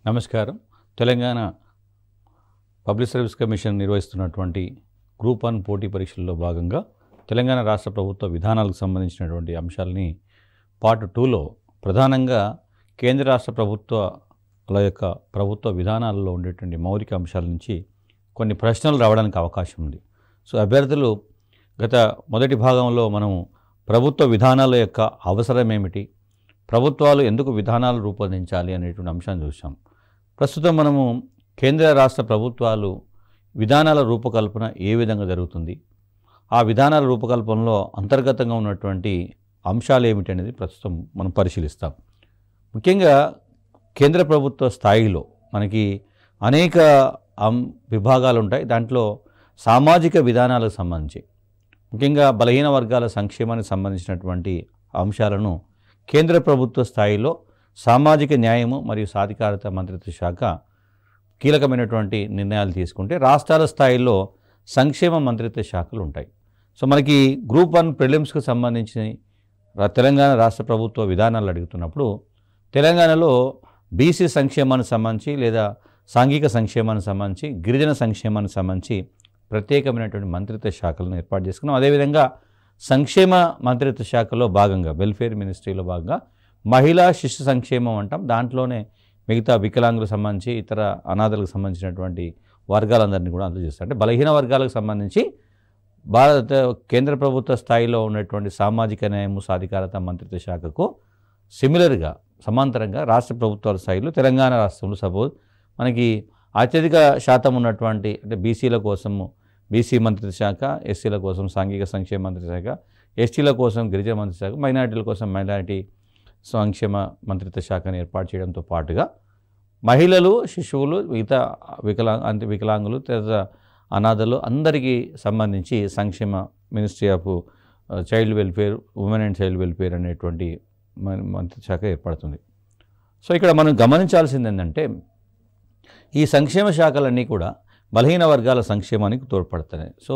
నమస్కారం. Telangana public service commission నిర్వహిస్తున్నటువంటి group 1 పోటీ పరీక్షల్లో భాగంగా తెలంగాణ రాష్ట్ర ప్రభుత్వ విధానాలకు సంబంధించినటువంటి అంశాలని పార్ట్ 2లో ప్రధానంగా కేంద్ర రాష్ట్ర ప్రభుత్వాల యొక్క ప్రభుత్వ విధానాలలో ఉండేటువంటి మౌలిక అంశాల నుంచి కొన్ని ప్రశ్నలు రావడానికి అవకాశం ఉంది. సో అభ్యర్థులు గత మొదటి భాగంలో మనం ప్రభుత్వ విధానాల యొక్క అవసరం ఏమిటి, ప్రభుత్వాలు ఎందుకు విధానాలు రూపొందించాలి అనేటువంటి అంశాన్ని చూసాం. ప్రస్తుతం మనము కేంద్ర రాష్ట్ర ప్రభుత్వాలు విధానాల రూపకల్పన ఏ విధంగా జరుగుతుంది, ఆ విధానాల రూపకల్పనలో అంతర్గతంగా ఉన్నటువంటి అంశాలు ఏమిటి అనేది ప్రస్తుతం మనం పరిశీలిస్తాం. ముఖ్యంగా కేంద్ర ప్రభుత్వ స్థాయిలో మనకి అనేక విభాగాలు ఉంటాయి. దాంట్లో సామాజిక విధానాలకు సంబంధించి ముఖ్యంగా బలహీన వర్గాల సంక్షేమానికి సంబంధించినటువంటి అంశాలను కేంద్ర ప్రభుత్వ స్థాయిలో సామాజిక న్యాయము మరియు సాధికారత మంత్రిత్వ శాఖ కీలకమైనటువంటి నిర్ణయాలు తీసుకుంటే, రాష్ట్రాల స్థాయిలో సంక్షేమ మంత్రిత్వ శాఖలు ఉంటాయి. సో మనకి గ్రూప్ 1 ప్రిలిమ్స్కి సంబంధించి తెలంగాణ రాష్ట్ర ప్రభుత్వ విధానాలు అడుగుతున్నప్పుడు తెలంగాణలో బీసీ సంక్షేమానికి సంబంధించి లేదా సాంఘిక సంక్షేమానికి సంబంధించి గిరిజన సంక్షేమానికి సంబంధించి ప్రత్యేకమైనటువంటి మంత్రిత్వ శాఖలను ఏర్పాటు చేసుకున్నాం. అదేవిధంగా సంక్షేమ మంత్రిత్వ శాఖలో భాగంగా వెల్ఫేర్ మినిస్ట్రీలో భాగంగా మహిళా శిశు సంక్షేమం అంటాం. దాంట్లోనే మిగతా వికలాంగులకు సంబంధించి ఇతర అనాథలకు సంబంధించినటువంటి వర్గాలందరినీ కూడా అందజేస్తారు. అంటే బలహీన వర్గాలకు సంబంధించి భారత కేంద్ర ప్రభుత్వ స్థాయిలో ఉన్నటువంటి సామాజిక న్యాయము సాధికారత మంత్రిత్వ శాఖకు సిమిలర్గా సమాంతరంగా రాష్ట్ర ప్రభుత్వాల స్థాయిలో తెలంగాణ రాష్ట్రంలో సపోజ్ మనకి అత్యధిక శాతం ఉన్నటువంటి అంటే బీసీల కోసము బీసీ మంత్రిత్వ శాఖ, ఎస్సీల కోసం సాంఘిక సంక్షేమ మంత్రిత్వ శాఖ, ఎస్టీల కోసం గిరిజన మంత్రిత్వ శాఖ, మైనారిటీల కోసం మైనారిటీ సంక్షేమ మంత్రిత్వ శాఖను ఏర్పాటు చేయడంతో పాటుగా మహిళలు, శిశువులు, మిగతా వికలాంగులు, తదితర అనాథలు అందరికీ సంబంధించి సంక్షేమ ministry of child welfare, women and child welfare అనేటువంటి మంత్రిత్వ శాఖ ఏర్పడుతుంది. సో ఇక్కడ మనం గమనించాల్సింది ఏంటంటే ఈ సంక్షేమ శాఖలన్నీ కూడా బలహీన వర్గాల సంక్షేమానికి తోడ్పడుతున్నాయి. సో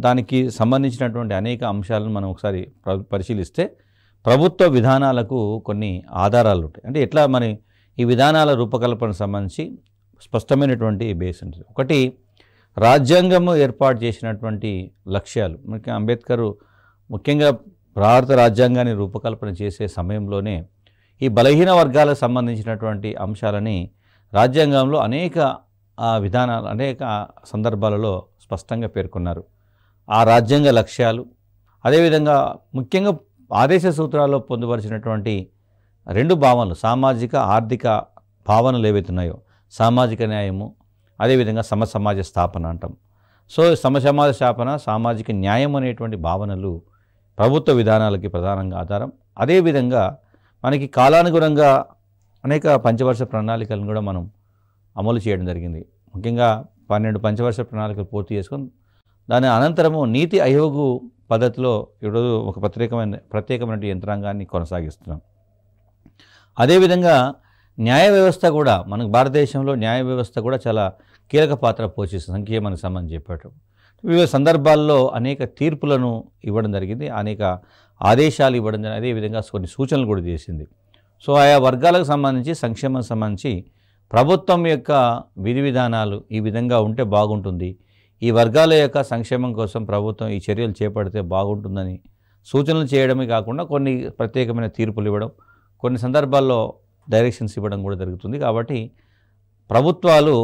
దానికి సంబంధించినటువంటి అనేక అంశాలను మనం ఒకసారి పరిశీలిస్తే ప్రభుత్వ విధానాలకు కొన్ని ఆధారాలు ఉంటాయి. అంటే ఎట్లా మరి ఈ విధానాల రూపకల్పనకు సంబంధించి స్పష్టమైనటువంటి బేస్ ఉంటుంది. ఒకటి, రాజ్యాంగము ఏర్పాటు చేసినటువంటి లక్ష్యాలు. ముఖ్యంగా అంబేద్కర్ ముఖ్యంగా భారత రాజ్యాంగాన్ని రూపకల్పన చేసే సమయంలోనే ఈ బలహీన వర్గాలకు సంబంధించినటువంటి అంశాలని రాజ్యాంగంలో అనేక విధానాలు అనేక సందర్భాలలో స్పష్టంగా పేర్కొన్నారు. ఆ రాజ్యాంగ లక్ష్యాలు అదేవిధంగా ముఖ్యంగా ఆదేశ సూత్రాల్లో పొందుపరిచినటువంటి రెండు భావనలు, సామాజిక ఆర్థిక భావనలు ఏవైతున్నాయో సామాజిక న్యాయము, అదేవిధంగా సమసమాజ స్థాపన అంటాం. సో సమసమాజ స్థాపన, సామాజిక న్యాయం అనేటువంటి భావనలు ప్రభుత్వ విధానాలకి ప్రధానంగా ఆధారం. అదేవిధంగా మనకి కాలానుగుణంగా అనేక పంచవర్ష ప్రణాళికలను కూడా మనం అమలు చేయడం జరిగింది. ముఖ్యంగా 12 పంచవర్ష ప్రణాళికలు పూర్తి చేసుకొని దాని అనంతరము నీతి ఆయోగ్ పద్ధతిలో ఈరోజు ఒక ప్రత్యేకమైన యంత్రాంగాన్ని కొనసాగిస్తున్నాం. అదేవిధంగా న్యాయ వ్యవస్థ కూడా మనకు భారతదేశంలో న్యాయ వ్యవస్థ కూడా చాలా కీలక పాత్ర పోషిస్తుంది. సంక్షేమానికి సంబంధించి చెప్పటం వివిధ సందర్భాల్లో అనేక తీర్పులను ఇవ్వడం జరిగింది, అనేక ఆదేశాలు ఇవ్వడం జరిగింది, అదేవిధంగా కొన్ని సూచనలు కూడా చేసింది. సో ఆయా వర్గాలకు సంబంధించి సంక్షేమం సంబంధించి ప్రభుత్వం యొక్క విధి విధానాలు ఈ విధంగా ఉంటే బాగుంటుంది, ఈ వర్గాల యొక్క సంక్షేమం కోసం ప్రభుత్వం ఈ చర్యలు చేపడితే బాగుంటుందని సూచనలు చేయడమే కాకుండా కొన్ని ప్రత్యేకమైన తీర్పులు ఇవ్వడం, కొన్ని సందర్భాల్లో డైరెక్షన్స్ ఇవ్వడం కూడా జరుగుతుంది. కాబట్టి ప్రభుత్వాలు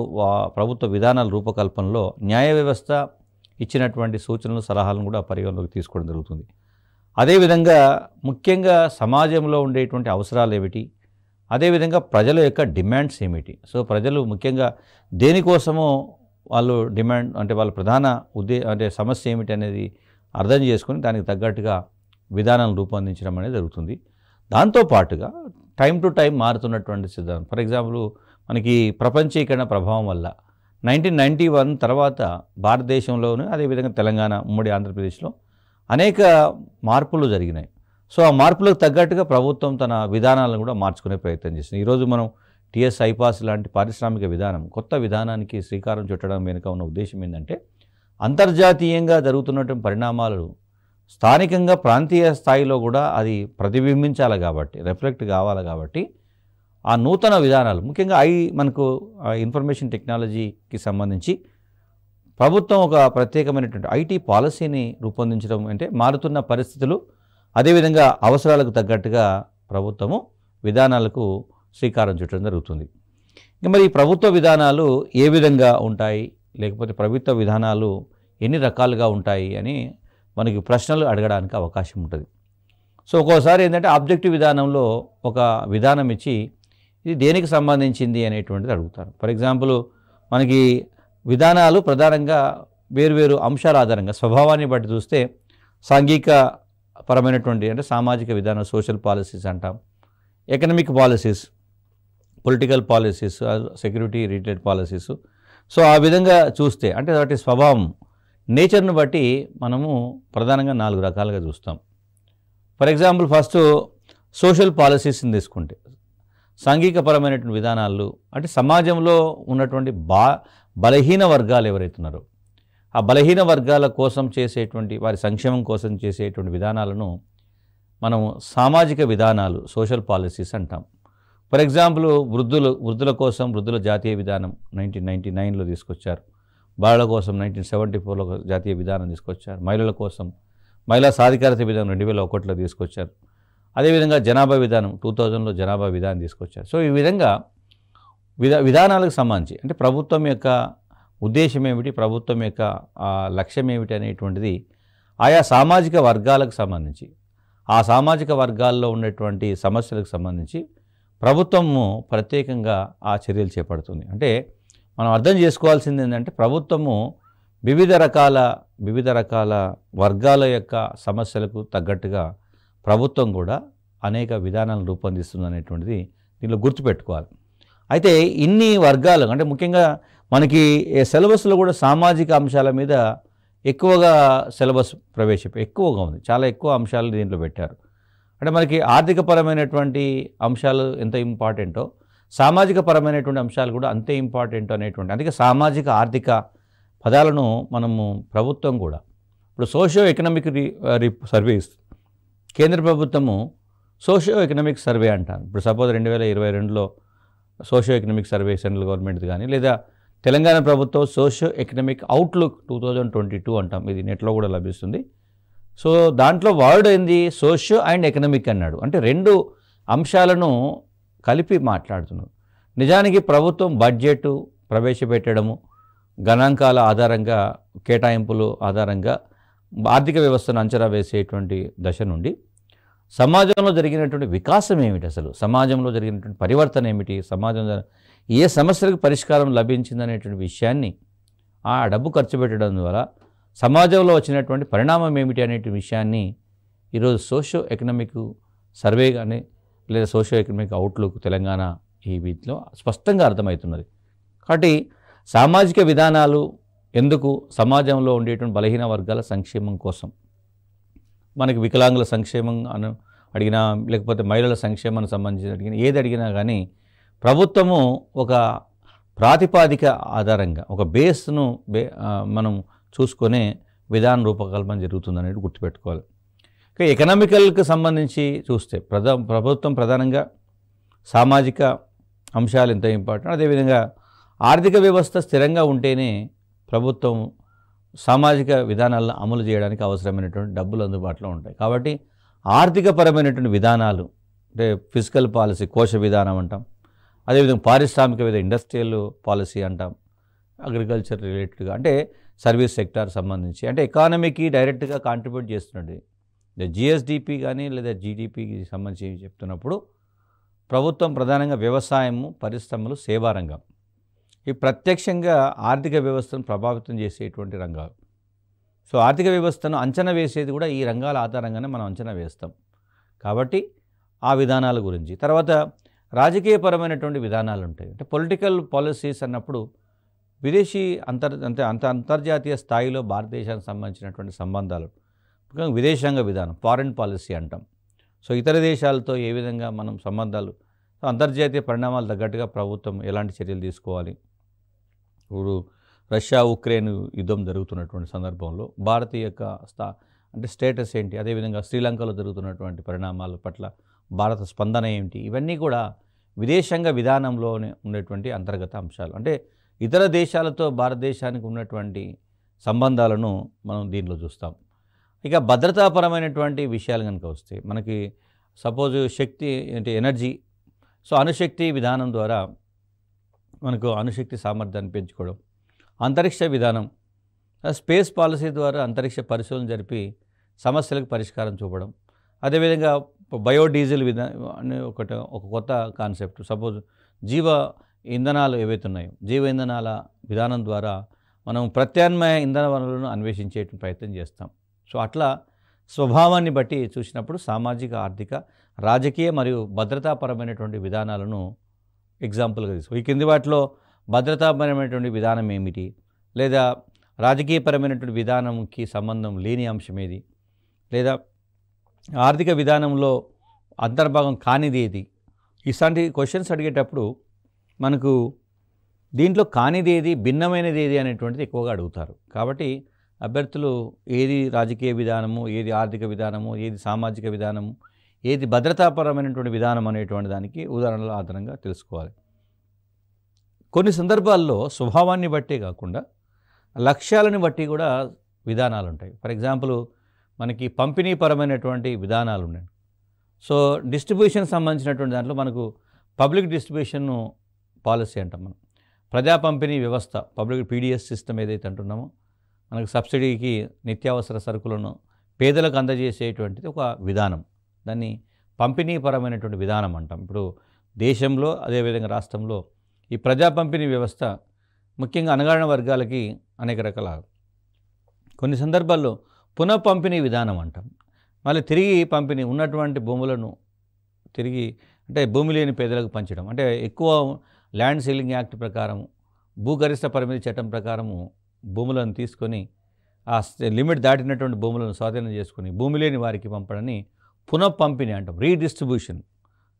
ప్రభుత్వ విధానాల రూపకల్పనలో న్యాయ వ్యవస్థ ఇచ్చినటువంటి సూచనలు సలహాలను కూడా పరిగణలోకి తీసుకోవడం జరుగుతుంది. అదేవిధంగా ముఖ్యంగా సమాజంలో ఉండేటువంటి అవసరాలు ఏమిటి, అదేవిధంగా ప్రజల యొక్క డిమాండ్స్ ఏమిటి, సో ప్రజలు ముఖ్యంగా దేనికోసమో వాళ్ళు డిమాండ్ అంటే వాళ్ళ ప్రధాన అంటే సమస్య ఏమిటి అనేది అర్థం చేసుకొని దానికి తగ్గట్టుగా విధానాలను రూపొందించడం అనేది జరుగుతుంది. దాంతోపాటుగా టైం టు టైం మారుతున్నటువంటి సిద్ధాంతం. ఫర్ ఎగ్జాంపుల్ మనకి ప్రపంచీకరణ ప్రభావం వల్ల 1991 తర్వాత భారతదేశంలోనే అదేవిధంగా తెలంగాణ ఉమ్మడి ఆంధ్రప్రదేశ్లో అనేక మార్పులు జరిగినాయి. సో ఆ మార్పులకు తగ్గట్టుగా ప్రభుత్వం తన విధానాలను కూడా మార్చుకునే ప్రయత్నం చేస్తుంది. ఈరోజు మనం టీఎస్ ఐపాస్ లాంటి పారిశ్రామిక విధానం కొత్త విధానానికి శ్రీకారం చుట్టడం వెనుక ఉన్న ఉద్దేశం ఏంటంటే అంతర్జాతీయంగా జరుగుతున్నటువంటి పరిణామాలు స్థానికంగా ప్రాంతీయ స్థాయిలో కూడా అది ప్రతిబింబించాలి కాబట్టి, రిఫ్లెక్ట్ కావాలి కాబట్టి ఆ నూతన విధానాలు ముఖ్యంగా మనకు ఇన్ఫర్మేషన్ టెక్నాలజీకి సంబంధించి ప్రభుత్వం ఒక ప్రత్యేకమైనటువంటి ఐటీ పాలసీని రూపొందించడం అంటే మారుతున్న పరిస్థితులు అదేవిధంగా అవసరాలకు తగ్గట్టుగా ప్రభుత్వము విధానాలకు శ్రీకారం చుట్టడం జరుగుతుంది. ఇంకా మరి ఈ ప్రభుత్వ విధానాలు ఏ విధంగా ఉంటాయి, లేకపోతే ప్రభుత్వ విధానాలు ఎన్ని రకాలుగా ఉంటాయి అని మనకి ప్రశ్నలు అడగడానికి అవకాశం ఉంటుంది. సో ఒక్కోసారి ఏంటంటే ఆబ్జెక్టివ్ విధానంలో ఒక విధానం ఇచ్చి ఇది దేనికి సంబంధించింది అనేటువంటిది అడుగుతారు. ఫర్ ఎగ్జాంపుల్ మనకి విధానాలు ప్రధానంగా వేరువేరు అంశాల ఆధారంగా స్వభావాన్ని బట్టి చూస్తే సాంఘిక పరమైనటువంటి అంటే సామాజిక విధానం సోషల్ పాలసీస్ అంటాం, economic policies, political policies, security related policies. So ఆ విధంగా చూస్తే అంటే వాటి స్వభావం నేచర్ను బట్టి మనము ప్రధానంగా 4 రకాలుగా చూస్తాం. ఫర్ ఎగ్జాంపుల్ ఫస్ట్ సోషల్ పాలసీస్ని తీసుకుంటే సాంఘికపరమైనటువంటి విధానాలు అంటే సమాజంలో ఉన్నటువంటి బలహీన వర్గాలు ఎవరైతే ఉన్నారో ఆ బలహీన వర్గాల కోసం చేసేటువంటి వారి సంక్షేమం కోసం చేసేటువంటి విధానాలను మనం సామాజిక విధానాలు సోషల్ పాలసీస్ అంటాం. ఫర్ ఎగ్జాంపుల్ వృద్ధుల కోసం వృద్ధుల జాతీయ విధానం 1999లో తీసుకొచ్చారు. బాలల కోసం 1974లో జాతీయ విధానం తీసుకొచ్చారు. మహిళల కోసం మహిళా సాధికారత విధానం 2001లో తీసుకొచ్చారు. అదేవిధంగా జనాభా విధానం 2000లో జనాభా విధానం తీసుకొచ్చారు. సో ఈ విధంగా విధానాలకు సంబంధించి అంటే ప్రభుత్వం యొక్క ఉద్దేశం ఏమిటి, ప్రభుత్వం యొక్క లక్ష్యం ఏమిటి అనేటువంటిది ఆయా సామాజిక వర్గాలకు సంబంధించి ఆ సామాజిక వర్గాల్లో ఉన్నటువంటి సమస్యలకు సంబంధించి ప్రభుత్వము ప్రత్యేకంగా ఆ చర్యలు చేపడుతుంది. అంటే మనం అర్థం చేసుకోవాల్సింది ఏంటంటే ప్రభుత్వము వివిధ రకాల వర్గాల యొక్క సమస్యలకు తగ్గట్టుగా ప్రభుత్వం కూడా అనేక విధానాలను రూపొందిస్తుంది అనేటువంటిది దీనిలో గుర్తుపెట్టుకోవాలి. అయితే ఇన్ని వర్గాలు అంటే ముఖ్యంగా మనకి సిలబస్లో కూడా సామాజిక అంశాల మీద ఎక్కువగా సిలబస్ ఎక్కువగా ఉంది. చాలా ఎక్కువ అంశాలు దీంట్లో పెట్టారు. అంటే మనకి ఆర్థికపరమైనటువంటి అంశాలు ఎంత ఇంపార్టెంటో సామాజిక పరమైనటువంటి అంశాలు కూడా అంతే ఇంపార్టెంట్ అనేటువంటి అందుకే సామాజిక ఆర్థిక పదాలను మనము ప్రభుత్వం కూడా ఇప్పుడు సోషియో ఎకనామిక్ సర్వే కేంద్ర ప్రభుత్వము సోషియో ఎకనామిక్ సర్వే అంటారు. ఇప్పుడు సపోజ్ 2022లో socio economic survey central government కానీ లేదా తెలంగాణ ప్రభుత్వం సోషియో ఎకనామిక్ అవుట్లుక్ 2022 అంటాం. ఇది నెట్లో కూడా లభిస్తుంది. సో దాంట్లో వర్డ్ ఏంది సోషియో అండ్ ఎకనామిక్ అన్నాడు. అంటే 2 అంశాలను కలిపి మాట్లాడుతున్నారు. నిజానికి ప్రభుత్వం బడ్జెట్ ప్రవేశపెట్టడము గణాంకాల ఆధారంగా కేటాయింపులు ఆధారంగా ఆర్థిక వ్యవస్థను అంచనా వేసేటువంటి దశ నుండి సమాజంలో జరిగినటువంటి వికాసం ఏమిటి, అసలు సమాజంలో జరిగినటువంటి పరివర్తన ఏమిటి, సమాజంలో ఏ సమస్యలకు పరిష్కారం లభించిందనేటువంటి విషయాన్ని ఆ డబ్బు ఖర్చు పెట్టడం ద్వారా సమాజంలో వచ్చినటువంటి పరిణామం ఏమిటి అనేటువంటి విషయాన్ని ఈరోజు సోషియో ఎకనామిక్ సర్వే కానీ లేదా సోషియో ఎకనామిక్ అవుట్లుక్ తెలంగాణ ఈ వీటిలో స్పష్టంగా అర్థమవుతున్నది. కాబట్టి సామాజిక విధానాలు ఎందుకు సమాజంలో ఉండేటువంటి బలహీన వర్గాల సంక్షేమం కోసం మనకి వికలాంగుల సంక్షేమం అని అడిగినా లేకపోతే మహిళల సంక్షేమానికి సంబంధించి అడిగినా ఏది అడిగినా కానీ ప్రభుత్వము ఒక ప్రాతిపాదిక ఆధారంగా ఒక బేస్ను మనం చూసుకునే విధాన రూపకల్పన జరుగుతుందనేది గుర్తుపెట్టుకోవాలి. ఎకనామికల్కి సంబంధించి చూస్తే ప్రభుత్వం ప్రధానంగా సామాజిక అంశాలు ఎంత ఇంపార్టెంట్, అదేవిధంగా ఆర్థిక వ్యవస్థ స్థిరంగా ఉంటేనే ప్రభుత్వం సామాజిక విధానాలను అమలు చేయడానికి అవసరమైనటువంటి డబ్బులు అందుబాటులో ఉంటాయి. కాబట్టి ఆర్థికపరమైనటువంటి విధానాలు అంటే ఫిజికల్ పాలసీ కోశ విధానం అంటాం, అదేవిధంగా పారిశ్రామిక విధానం ఇండస్ట్రియల్ పాలసీ అంటాం, అగ్రికల్చర్ రిలేటెడ్గా అంటే సర్వీస్ సెక్టార్ సంబంధించి అంటే ఎకానమీకి డైరెక్ట్గా కాంట్రిబ్యూట్ చేస్తున్నది జిఎస్డిపి కానీ లేదా జీడిపికి సంబంధించి చెప్తున్నప్పుడు ప్రభుత్వం ప్రధానంగా వ్యవసాయము, పరిశ్రమలు, సేవా రంగం ఈ ప్రత్యక్షంగా ఆర్థిక వ్యవస్థను ప్రభావితం చేసేటువంటి రంగాలు. సో ఆర్థిక వ్యవస్థను అంచనా వేసేది కూడా ఈ రంగాల ఆధారంగానే మనం అంచనా వేస్తాం. కాబట్టి ఆ విధానాల గురించి తర్వాత రాజకీయపరమైనటువంటి విధానాలు ఉంటాయి. అంటే పొలిటికల్ పాలసీస్ అన్నప్పుడు విదేశీ అంతర్జాతీయ స్థాయిలో భారతదేశానికి సంబంధించినటువంటి సంబంధాలు ముఖ్యంగా విదేశాంగ విధానం ఫారెన్ పాలసీ అంటాం. సో ఇతర దేశాలతో ఏ విధంగా మనం సంబంధాలు అంతర్జాతీయ పరిణామాలు తగ్గట్టుగా ప్రభుత్వం ఎలాంటి చర్యలు తీసుకోవాలి. ఇప్పుడు రష్యా ఉక్రెయిన్ యుద్ధం జరుగుతున్నటువంటి సందర్భంలో భారతీయ యొక్క అంటే స్టేటస్ ఏంటి, అదేవిధంగా శ్రీలంకలో జరుగుతున్నటువంటి పరిణామాల పట్ల భారత స్పందన ఏమిటి, ఇవన్నీ కూడా విదేశాంగ విధానంలోనే ఉండేటువంటి అంతర్గత అంశాలు. అంటే ఇతర దేశాలతో భారతదేశానికి ఉన్నటువంటి సంబంధాలను మనం దీంట్లో చూస్తాం. ఇక భద్రతాపరమైనటువంటి విషయాలు కనుక వస్తే మనకి సపోజ్ శక్తి అంటే ఎనర్జీ, సో అణుశక్తి విధానం ద్వారా మనకు అణుశక్తి సామర్థ్యాన్ని పెంచుకోవడం, అంతరిక్ష విధానం, స్పేస్ పాలసీ ద్వారా అంతరిక్ష పరిశోధన జరిపి సమస్యలకు పరిష్కారం చూపడం. అదేవిధంగా బయోడీజిల్ అనే ఒక కొత్త కాన్సెప్ట్. సపోజ్ జీవ ఇంధనాలు ఏవైతే ఉన్నాయో, జీవ ఇంధనాల విధానం ద్వారా మనం ప్రత్యామ్నాయ ఇంధన వనరులను అన్వేషించే ప్రయత్నం చేస్తాం. సో అట్లా స్వభావాన్ని బట్టి చూసినప్పుడు సామాజిక, ఆర్థిక, రాజకీయ మరియు భద్రతాపరమైనటువంటి విధానాలను ఎగ్జాంపుల్గా తీసుకో. ఈ కింది వాటిలో భద్రతాపరమైనటువంటి విధానం ఏమిటి, లేదా రాజకీయపరమైనటువంటి విధానంకి సంబంధం లేని అంశం ఏది, లేదా ఆర్థిక విధానంలో అంతర్భాగం కానిది ఏది, ఇలాంటి క్వశ్చన్స్ అడిగేటప్పుడు మనకు దీంట్లో కానిది ఏది, భిన్నమైనది ఏది అనేటువంటిది ఎక్కువగా అడుగుతారు. కాబట్టి అభ్యర్థులు ఏది రాజకీయ విధానము, ఏది ఆర్థిక విధానము, ఏది సామాజిక విధానము, ఏది భద్రతాపరమైనటువంటి విధానం అనేటువంటి దానికి ఉదాహరణల ఆధారంగా తెలుసుకోవాలి. కొన్ని సందర్భాల్లో స్వభావాన్ని బట్టే కాకుండా లక్ష్యాలను బట్టి కూడా విధానాలు ఉంటాయి. ఫర్ ఎగ్జాంపుల్ మనకి పంపిణీ పరమైనటువంటి విధానాలు ఉన్నాయి. సో డిస్ట్రిబ్యూషన్ సంబంధించినటువంటి దాంట్లో మనకు పబ్లిక్ డిస్ట్రిబ్యూషన్ పాలసీ అంటాం. మనం ప్రజా పంపిణీ వ్యవస్థ, పబ్లిక్ పీడిఎస్ సిస్టమ్ ఏదైతే అంటున్నామో, మనకు సబ్సిడీకి నిత్యావసర సరుకులను పేదలకు అందజేసేటువంటిది ఒక విధానం. దాన్ని పంపిణీ పరమైనటువంటి విధానం అంటాం. ఇప్పుడు దేశంలో అదేవిధంగా రాష్ట్రంలో ఈ ప్రజా పంపిణీ వ్యవస్థ ముఖ్యంగా అణగారిన వర్గాలకి అనేక రకాల, కొన్ని సందర్భాల్లో పునః పంపిణీ విధానం అంటాం. మళ్ళీ తిరిగి పంపిణీ ఉన్నటువంటి భూములను తిరిగి అంటే భూమి లేని పేదలకు పంచడం. అంటే ఎక్కువ ల్యాండ్ సీలింగ్ యాక్ట్ ప్రకారం, భూగరిష్ట పరిమితి చట్టం ప్రకారము భూములను తీసుకొని ఆ లిమిట్ దాటినటువంటి భూములను స్వాధీనం చేసుకొని భూమి లేని వారికి పంపడాన్ని పునః పంపిణీ అంటాం, రీడిస్ట్రిబ్యూషన్.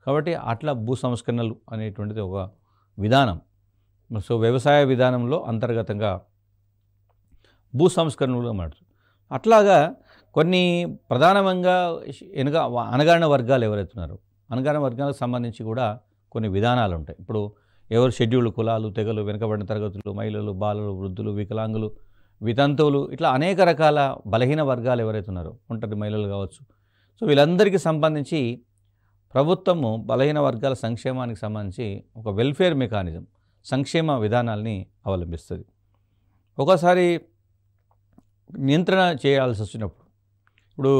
కాబట్టి అట్లా భూ సంస్కరణలు అనేటువంటిది ఒక విధానం. సో వ్యవసాయ విధానంలో అంతర్గతంగా భూ సంస్కరణలు మాట. అట్లాగా కొన్ని ప్రధానంగా అణగారిన వర్గాలు ఎవరైతే ఉన్నారో, అణగారిన వర్గాలకు సంబంధించి కూడా కొన్ని విధానాలు ఉంటాయి. ఇప్పుడు ఎవరు షెడ్యూల్డ్ కులాలు, తెగలు, వెనుకబడిన తరగతులు, మహిళలు, బాలలు, వృద్ధులు, వికలాంగులు, వితంతువులు, ఇట్లా అనేక రకాల బలహీన వర్గాలు ఎవరైతే ఉన్నారో, ఒంటరి మహిళలు కావచ్చు. సో వీళ్ళందరికీ సంబంధించి ప్రభుత్వము బలహీన వర్గాల సంక్షేమానికి సంబంధించి ఒక వెల్ఫేర్ మెకానిజం, సంక్షేమ విధానాల్ని అవలంబిస్తుంది. ఒకసారి నియంత్రణ చేయాల్సి వచ్చినప్పుడు, ఇప్పుడు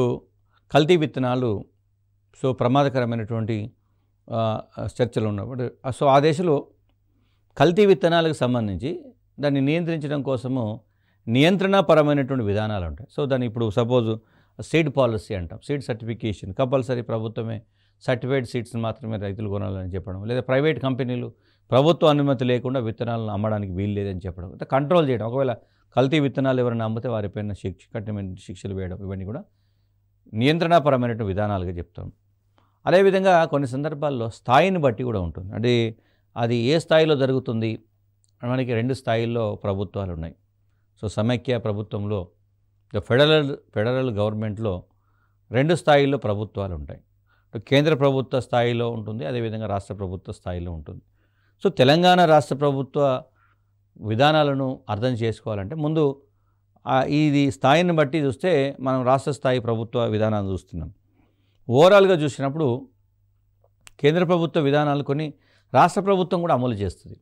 కల్తీ విత్తనాలు సో ప్రమాదకరమైనటువంటి చర్చలు ఉన్నప్పుడు, సో ఆ దేశంలో కల్తీ విత్తనాలకు సంబంధించి దాన్ని నియంత్రించడం కోసము నియంత్రణపరమైనటువంటి విధానాలు ఉంటాయి. సో దాన్ని ఇప్పుడు సపోజ్ సీడ్ పాలసీ అంటాం, సీడ్ సర్టిఫికేషన్, కంపల్సరీ ప్రభుత్వమే సర్టిఫైడ్ సీడ్స్ని మాత్రమే రైతులు కొనాలని చెప్పడం, లేదా ప్రైవేట్ కంపెనీలు ప్రభుత్వ అనుమతి లేకుండా విత్తనాలను అమ్మడానికి వీలు లేదని చెప్పడం, కంట్రోల్ చేయడం. ఒకవేళ కల్తీ విత్తనాలు ఎవరైనా అమ్మితే వారిపైన కఠినమైన శిక్షలు వేయడం, ఇవన్నీ కూడా నియంత్రణపరమైనటువంటి విధానాలుగా చెప్తాం. అదేవిధంగా కొన్ని సందర్భాల్లో స్థాయిని బట్టి కూడా ఉంటుంది. అంటే అది ఏ స్థాయిలో జరుగుతుంది, మనకి రెండు స్థాయిల్లో ప్రభుత్వాలు ఉన్నాయి. సో సమైక్య ప్రభుత్వంలో, ఫెడరల్ గవర్నమెంట్లో రెండు స్థాయిల్లో ప్రభుత్వాలు ఉంటాయి. కేంద్ర ప్రభుత్వ స్థాయిలో ఉంటుంది, అదేవిధంగా రాష్ట్ర ప్రభుత్వ స్థాయిలో ఉంటుంది. సో తెలంగాణ రాష్ట్ర ప్రభుత్వ విధానాలను అర్థం చేసుకోవాలంటే ముందు ఇది స్థాయిని బట్టి చూస్తే మనం రాష్ట్ర స్థాయి ప్రభుత్వ విధానాలు చూస్తున్నాం. ఓవరాల్గా చూసినప్పుడు కేంద్ర ప్రభుత్వ విధానాలు కొన్ని రాష్ట్ర ప్రభుత్వం కూడా అమలు చేస్తుంది.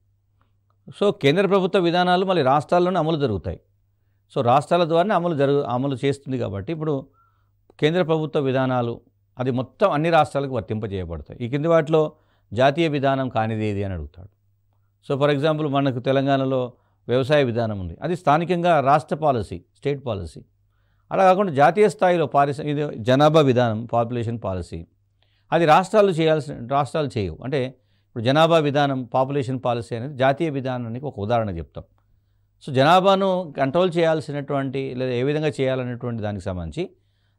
సో కేంద్ర ప్రభుత్వ విధానాలు మళ్ళీ రాష్ట్రాల్లోనే అమలు జరుగుతాయి. సో రాష్ట్రాల ద్వారానే అమలు చేస్తుంది. కాబట్టి ఇప్పుడు కేంద్ర ప్రభుత్వ విధానాలు అది మొత్తం అన్ని రాష్ట్రాలకు వర్తింపజేయబడతాయి. ఈ కింది వాటిలో జాతీయ విధానం కానిది ఏది అని అడుగుతాడు. సో ఫర్ ఎగ్జాంపుల్ మనకు తెలంగాణలో వ్యవసాయ విధానం ఉంది, అది స్థానికంగా రాష్ట్ర పాలసీ, స్టేట్ పాలసీ. అలా కాకుండా జాతీయ స్థాయిలో ఇది జనాభా విధానం, పాపులేషన్ పాలసీ, అది రాష్ట్రాలు చేయవు. అంటే ఇప్పుడు జనాభా విధానం, పాపులేషన్ పాలసీ అనేది జాతీయ విధానానికి ఒక ఉదాహరణ చెప్తాం. సో జనాభాను కంట్రోల్ చేయాల్సినటువంటి లేదా ఏ విధంగా చేయాలనేటువంటి దానికి సంబంధించి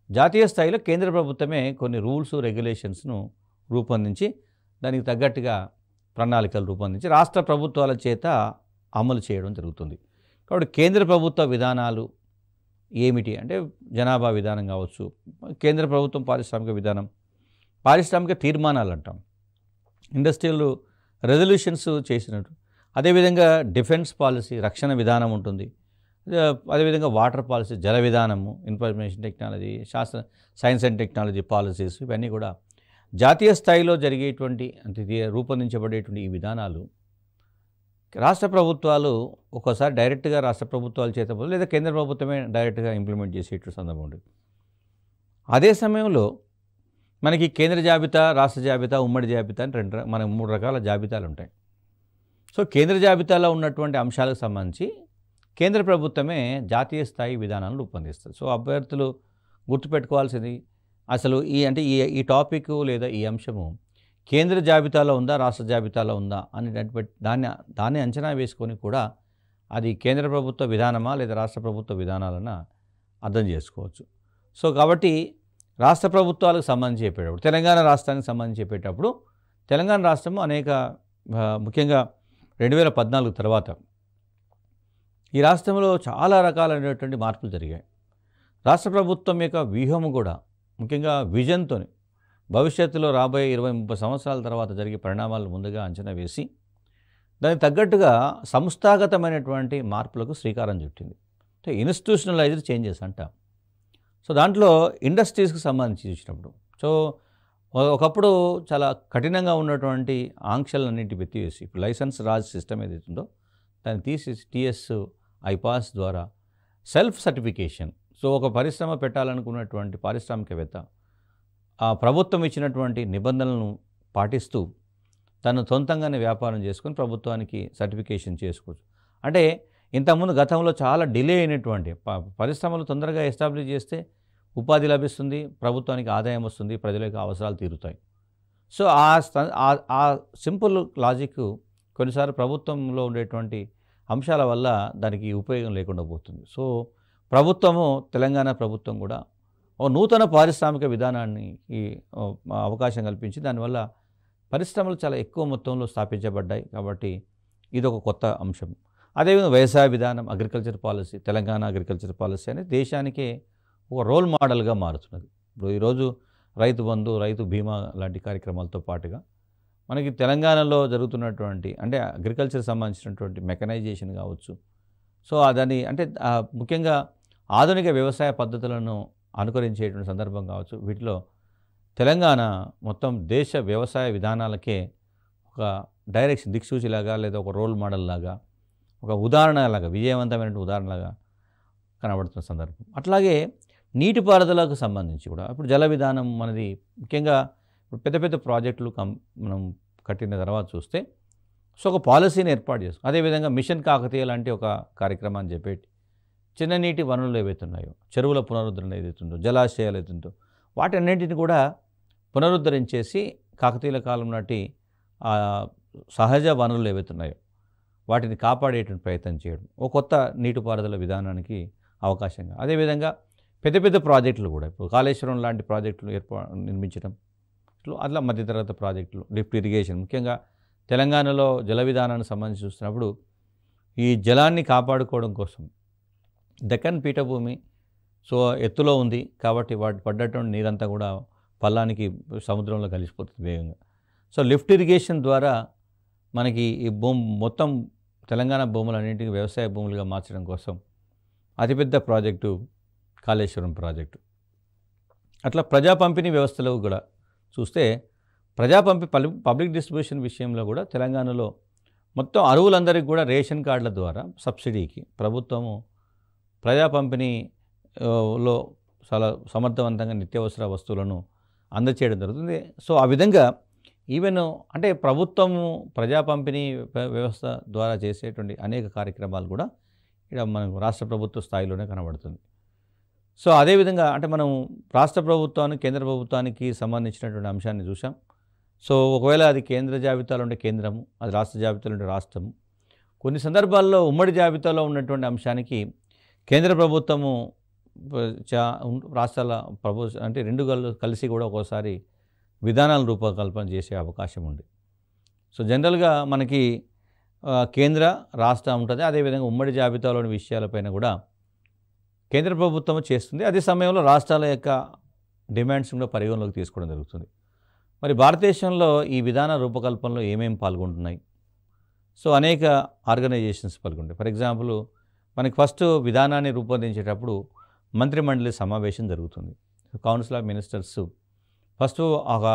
జాతీయ స్థాయిలో కేంద్ర ప్రభుత్వమే కొన్ని రూల్స్, రెగ్యులేషన్స్ను రూపొందించి దానికి తగ్గట్టుగా ప్రణాళికలు రూపొందించి రాష్ట్ర ప్రభుత్వాల చేత అమలు చేయడం జరుగుతుంది. కాబట్టి కేంద్ర ప్రభుత్వ విధానాలు ఏమిటి అంటే జనాభా విధానం కావచ్చు, కేంద్ర ప్రభుత్వం పారిశ్రామిక విధానం, పారిశ్రామిక తీర్మానాలు అంటాం. ఇండస్ట్రియల్ రెజల్యూషన్స్ చేసినట్టు. అదేవిధంగా డిఫెన్స్ పాలసీ, రక్షణ విధానం ఉంటుంది. అదేవిధంగా వాటర్ పాలసీ, జల విధానము, information technology, science and technology policies, ఇవన్నీ కూడా జాతీయ స్థాయిలో జరిగేటువంటి అంటే రూపొందించబడేటువంటి ఈ విధానాలు రాష్ట్ర ప్రభుత్వాలు ఒక్కోసారి డైరెక్ట్గా రాష్ట్ర ప్రభుత్వాల చేత లేదా కేంద్ర ప్రభుత్వమే డైరెక్ట్గా ఇంప్లిమెంట్ చేసేటువంటి సందర్భం ఉంటుంది. అదే సమయంలో మనకి కేంద్ర జాబితా, రాష్ట్ర జాబితా, ఉమ్మడి జాబితా అని మనకు 3 రకాల జాబితాలు ఉంటాయి. సో కేంద్ర జాబితాలో ఉన్నటువంటి అంశాలకు సంబంధించి కేంద్ర ప్రభుత్వమే జాతీయ స్థాయి విధానాలను రూపొందిస్తుంది. సో అభ్యర్థులు గుర్తుపెట్టుకోవాల్సింది అసలు ఈ టాపిక్ లేదా ఈ అంశము కేంద్ర జాబితాలో ఉందా, రాష్ట్ర జాబితాలో ఉందా అని దాన్ని అంచనా వేసుకొని కూడా అది కేంద్ర ప్రభుత్వ విధానమా లేదా రాష్ట్ర ప్రభుత్వ విధానాలన్నా అర్థం చేసుకోవచ్చు. సో కాబట్టి రాష్ట్ర ప్రభుత్వాలకు సంబంధించి చెప్పేటప్పుడు, తెలంగాణ రాష్ట్రానికి సంబంధించి చెప్పేటప్పుడు, తెలంగాణ రాష్ట్రము అనేక ముఖ్యంగా 2014 తర్వాత ఈ రాష్ట్రంలో చాలా రకాలైనటువంటి మార్పులు జరిగాయి. రాష్ట్ర ప్రభుత్వం యొక్క వ్యూహము కూడా ముఖ్యంగా విజన్తో భవిష్యత్తులో రాబోయే 20-30 సంవత్సరాల తర్వాత జరిగే పరిణామాలను ముందుగా అంచనా వేసి దానికి తగ్గట్టుగా సంస్థాగతమైనటువంటి మార్పులకు శ్రీకారం చుట్టింది. అంటే ఇన్స్టిట్యూషనలైజ్డ్ చేంజెస్ అంటాం. సో దాంట్లో ఇండస్ట్రీస్కి సంబంధించి చూసినప్పుడు ఒకప్పుడు చాలా కఠినంగా ఉన్నటువంటి ఆంక్షలన్నింటి ఎత్తివేసి ఇప్పుడు లైసెన్స్ రాజ్ సిస్టమ్ ఏదైతుందో దాన్ని తీసి టీఎస్ ఐపాస్ ద్వారా సెల్ఫ్ సర్టిఫికేషన్. సో ఒక పరిశ్రమ పెట్టాలనుకున్నటువంటి పారిశ్రామికవేత్త ఆ ప్రభుత్వం ఇచ్చినటువంటి నిబంధనలను పాటిస్తూ తను సొంతంగానే వ్యాపారం చేసుకొని ప్రభుత్వానికి సర్టిఫికేషన్ చేసుకోవచ్చు. అంటే ఇంతకుముందు గతంలో చాలా డిలే అయినటువంటి పరిశ్రమలు తొందరగా ఎస్టాబ్లిష్ చేస్తే ఉపాధి లభిస్తుంది, ప్రభుత్వానికి ఆదాయం వస్తుంది, ప్రజల యొక్క అవసరాలు తీరుతాయి. సో ఆ సింపుల్ లాజిక్ కొన్నిసార్లు ప్రభుత్వంలో ఉండేటువంటి అంశాల వల్ల దానికి ఉపయోగం లేకుండా పోతుంది. సో ప్రభుత్వము, తెలంగాణ ప్రభుత్వం కూడా ఒక నూతన పారిశ్రామిక విధానాన్ని అవకాశం కల్పించి దానివల్ల పరిశ్రమలు చాలా ఎక్కువ మొత్తంలో స్థాపించబడ్డాయి. కాబట్టి ఇది ఒక కొత్త అంశం. అదేవిధంగా వ్యవసాయ విధానం, agriculture policy, Telangana agriculture policy అనేది దేశానికే ఒక రోల్ మోడల్గా మారుతున్నది. ఇప్పుడు ఈరోజు రైతు బంధు, రైతు బీమా లాంటి కార్యక్రమాలతో పాటుగా మనకి తెలంగాణలో జరుగుతున్నటువంటి అంటే అగ్రికల్చర్ సంబంధించినటువంటి మెకనైజేషన్ కావచ్చు. సో దాన్ని అంటే ముఖ్యంగా ఆధునిక వ్యవసాయ పద్ధతులను అనుకరించేటువంటి సందర్భం కావచ్చు. వీటిలో తెలంగాణ మొత్తం దేశ వ్యవసాయ విధానాలకే ఒక డైరెక్షన్, దిక్సూచిలాగా లేదా ఒక రోల్ మోడల్ లాగా, ఒక ఉదాహరణలాగా, విజయవంతమైన ఉదాహరణలాగా కనబడుతున్న సందర్భం. అట్లాగే నీటిపారుదలకు సంబంధించి కూడా ఇప్పుడు జల విధానం మనది ముఖ్యంగా ఇప్పుడు పెద్ద పెద్ద ప్రాజెక్టులు మనం కట్టిన తర్వాత చూస్తే సో ఒక పాలసీని ఏర్పాటు చేసుకుని అదేవిధంగా మిషన్ కాకతీయ లాంటి ఒక కార్యక్రమాన్ని చెప్పేటి చిన్న నీటి వనరులు ఏవైతే ఉన్నాయో, చెరువుల పునరుద్ధరణ ఏదైతుందో, జలాశయాలు ఏదైతుందో వాటన్నింటిని కూడా పునరుద్ధరించేసి కాకతీయుల కాలం నాటి సహజ వనరులు ఏవైతే ఉన్నాయో వాటిని కాపాడేటువంటి ప్రయత్నం చేయడం ఒక కొత్త నీటిపారుదల విధానానికి అవకాశంగా. అదేవిధంగా పెద్ద పెద్ద ప్రాజెక్టులు కూడా ఇప్పుడు కాళేశ్వరం లాంటి ప్రాజెక్టులు నిర్మించడం, అట్లా మధ్యతరగతి ప్రాజెక్టులు, లిఫ్ట్ ఇరిగేషన్, ముఖ్యంగా తెలంగాణలో జల విధానానికి సంబంధించి చూస్తున్నప్పుడు ఈ జలాన్ని కాపాడుకోవడం కోసం దక్కన్ పీఠభూమి సో ఎత్తులో ఉంది కాబట్టి వాటి పడ్డటువంటి నీరంతా కూడా పల్లానికి సముద్రంలో కలిసిపోతుంది వేగంగా. సో లిఫ్ట్ ఇరిగేషన్ ద్వారా మనకి ఈ మొత్తం తెలంగాణ భూములన్నింటినీ వ్యవసాయ భూములుగా మార్చడం కోసం అతిపెద్ద ప్రాజెక్టు కాళేశ్వరం ప్రాజెక్టు. అట్లా ప్రజా పంపిణీ వ్యవస్థలో కూడా చూస్తే పబ్లిక్ డిస్ట్రిబ్యూషన్ విషయంలో కూడా తెలంగాణలో మొత్తం అర్హులందరికీ కూడా రేషన్ కార్డుల ద్వారా సబ్సిడీకి ప్రభుత్వము ప్రజా పంపిణీలో చాలా సమర్థవంతంగా నిత్యావసర వస్తువులను అందచేయడం జరుగుతుంది. సో ఆ విధంగా ఈవెన్ అంటే ప్రభుత్వము ప్రజా పంపిణీ వ్యవస్థ ద్వారా చేసేటువంటి అనేక కార్యక్రమాలు కూడా ఇక్కడ మనకు రాష్ట్ర ప్రభుత్వ స్థాయిలోనే కనబడుతుంది. సో అదేవిధంగా అంటే మనం రాష్ట్ర ప్రభుత్వానికి, కేంద్ర ప్రభుత్వానికి సంబంధించినటువంటి అంశాన్ని చూసాం. సో ఒకవేళ అది కేంద్ర జాబితాలో ఉంటే కేంద్రము, అది రాష్ట్ర జాబితాలో ఉంటే రాష్ట్రము. కొన్ని సందర్భాల్లో ఉమ్మడి జాబితాలో ఉన్నటువంటి అంశానికి కేంద్ర ప్రభుత్వము రాష్ట్రాల అంటే రెండు కలిసి కూడా ఒక్కోసారి విధానాల రూపకల్పన చేసే అవకాశం ఉంది. సో జనరల్గా మనకి కేంద్ర రాష్ట్రం ఉంటుంది. అదేవిధంగా ఉమ్మడి జాబితాలోని విషయాలపైన కూడా కేంద్ర ప్రభుత్వం చేస్తుంది. అదే సమయంలో రాష్ట్రాల యొక్క డిమాండ్స్ కూడా పరిగణలోకి తీసుకోవడం జరుగుతుంది. మరి భారతదేశంలో ఈ విధాన రూపకల్పనలో ఏమేమి పాల్గొంటున్నాయి? సో అనేక ఆర్గనైజేషన్స్ పాల్గొంటాయి. ఫర్ ఎగ్జాంపుల్ మనకి ఫస్ట్ విధానాన్ని రూపొందించేటప్పుడు మంత్రిమండలి సమావేశం జరుగుతుంది. కౌన్సిల్ ఆఫ్ మినిస్టర్స్ ఫస్ట్ ఒక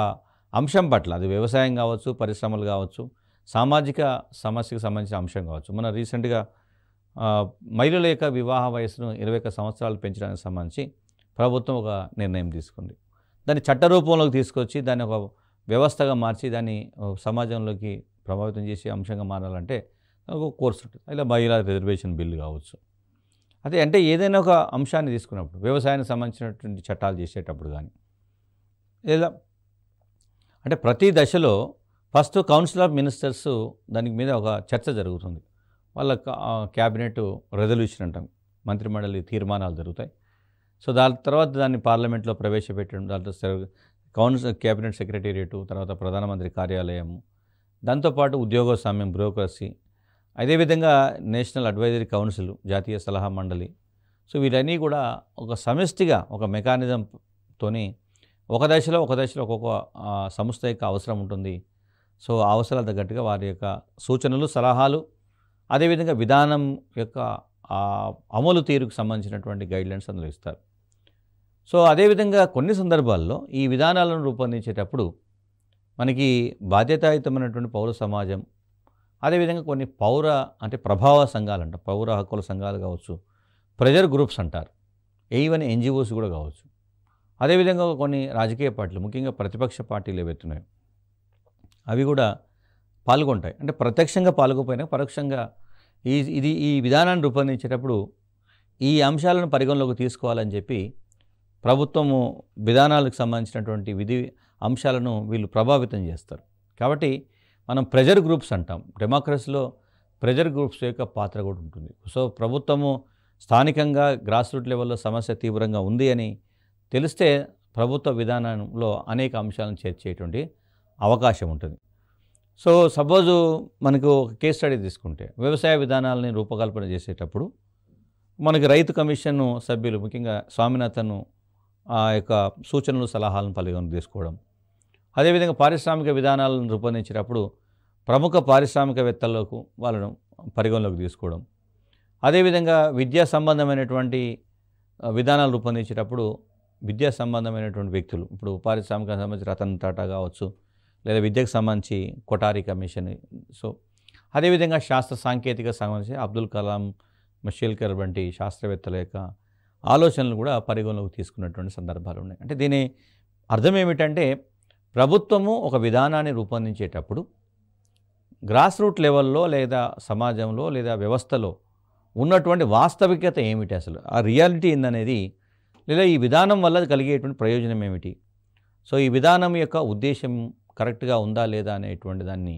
అంశం పట్ల, అది వ్యవసాయం కావచ్చు, పరిశ్రమలు కావచ్చు, సామాజిక సమస్యకు సంబంధించిన అంశం కావచ్చు. మన రీసెంట్గా మహిళల యొక్క వివాహ వయసును 21 సంవత్సరాలు పెంచడానికి సంబంధించి ప్రభుత్వం ఒక నిర్ణయం తీసుకుంది. దాన్ని చట్టరూపంలోకి తీసుకొచ్చి దాన్ని ఒక వ్యవస్థగా మార్చి దాన్ని సమాజంలోకి ప్రభావితం చేసే అంశంగా మారాలంటే ఒక కోర్సు ఉంటుంది. ఇలా మహిళా రిజర్వేషన్ బిల్లు కావచ్చు. అదే అంటే ఏదైనా ఒక అంశాన్ని తీసుకున్నప్పుడు వ్యవసాయానికి సంబంధించినటువంటి చట్టాలు చేసేటప్పుడు కానీ లేదా అంటే ప్రతి దశలో ఫస్ట్ కౌన్సిల్ ఆఫ్ మినిస్టర్స్ దానికి మీద ఒక చర్చ జరుగుతుంది. వాళ్ళ క్యాబినెట్ రెజల్యూషన్ అంటాం, మంత్రిమండలి తీర్మానాలు జరుగుతాయి. సో దాని తర్వాత దాన్ని పార్లమెంట్లో ప్రవేశపెట్టడం, దాంట్లో కౌన్సిల్ క్యాబినెట్ సెక్రటేరియట్, తర్వాత ప్రధానమంత్రి కార్యాలయం, దాంతోపాటు ఉద్యోగస్వామ్యం, బ్యూరోక్రసీ, అదేవిధంగా నేషనల్ అడ్వైజరీ కౌన్సిల్, జాతీయ సలహా మండలి. సో వీటన్నీ కూడా ఒక సమిష్టిగా ఒక మెకానిజంతోని ఒక దశలో ఒక్కొక్క సంస్థ యొక్క అవసరం ఉంటుంది. సో ఆ అవసరాల తగ్గట్టుగా వారి యొక్క సూచనలు, సలహాలు, అదేవిధంగా విధానం యొక్క అమలు తీరుకు సంబంధించినటువంటి గైడ్లైన్స్ అందులో ఇస్తారు. సో అదేవిధంగా కొన్ని సందర్భాల్లో ఈ విధానాలను రూపొందించేటప్పుడు మనకి బాధ్యతాయుతమైనటువంటి పౌర సమాజం, అదేవిధంగా కొన్ని అంటే ప్రభావ సంఘాలు అంటారు, పౌర హక్కుల సంఘాలు కావచ్చు, ప్రెజర్ గ్రూప్స్ అంటారు, ఈవెన్ ఎన్జిఓస్ కూడా కావచ్చు. అదేవిధంగా కొన్ని రాజకీయ పార్టీలు, ముఖ్యంగా ప్రతిపక్ష పార్టీలు ఏవైతున్నాయో అవి కూడా పాల్గొంటాయి. అంటే ప్రత్యక్షంగా పాల్గొపోయినా పరోక్షంగా ఈ విధానాన్ని రూపొందించేటప్పుడు ఈ అంశాలను పరిగణలోకి తీసుకోవాలని చెప్పి ప్రభుత్వము విధానాలకు సంబంధించినటువంటి విధి అంశాలను వీళ్ళు ప్రభావితం చేస్తారు. కాబట్టి మనం ప్రెజర్ గ్రూప్స్ అంటాం. డెమోక్రసీలో ప్రెజర్ గ్రూప్స్ యొక్క పాత్ర కూడా ఉంటుంది. సో ప్రభుత్వము స్థానికంగా గ్రాస్ రూట్ లెవెల్లో సమస్య తీవ్రంగా ఉంది అని తెలిస్తే ప్రభుత్వ విధానంలో అనేక అంశాలను చేర్చేటువంటి అవకాశం ఉంటుంది. సో సపోజు మనకు ఒక కేస్ స్టడీ తీసుకుంటే వ్యవసాయ విధానాలని రూపకల్పన చేసేటప్పుడు మనకి రైతు కమిషన్ సభ్యులు, ముఖ్యంగా స్వామినాథన్ ఆ యొక్క సూచనలు, సలహాలను పరిగణలోకి తీసుకోవడం, అదేవిధంగా పారిశ్రామిక విధానాలను రూపొందించేటప్పుడు ప్రముఖ పారిశ్రామికవేత్తలకు వాళ్ళను పరిగణలోకి తీసుకోవడం, అదేవిధంగా విద్యా సంబంధమైనటువంటి విధానాలు రూపొందించేటప్పుడు విద్యా సంబంధమైనటువంటి వ్యక్తులు, ఇప్పుడు పారిశ్రామిక సంబంధించి రతన్ టాటా కావచ్చు, లేదా విద్యకు సంబంధించి కొఠారి కమిషన్. సో అదేవిధంగా శాస్త్ర సాంకేతిక సంబంధించి అబ్దుల్ కలాం, మషేల్కర్ వంటి శాస్త్రవేత్తల యొక్క ఆలోచనలు కూడా పరిగణలోకి తీసుకున్నటువంటి సందర్భాలు ఉన్నాయి. అంటే దీని అర్థం ఏమిటంటే ప్రభుత్వము ఒక విధానాన్ని రూపొందించేటప్పుడు గ్రాస్ రూట్ లెవెల్లో లేదా సమాజంలో లేదా వ్యవస్థలో ఉన్నటువంటి వాస్తవికత ఏమిటి, అసలు ఆ రియాలిటీ ఏందనేది, లేదా ఈ విధానం వల్ల కలిగేటువంటి ప్రయోజనం ఏమిటి, సో ఈ విధానం యొక్క ఉద్దేశం కరెక్ట్గా ఉందా లేదా అనేటువంటి దాన్ని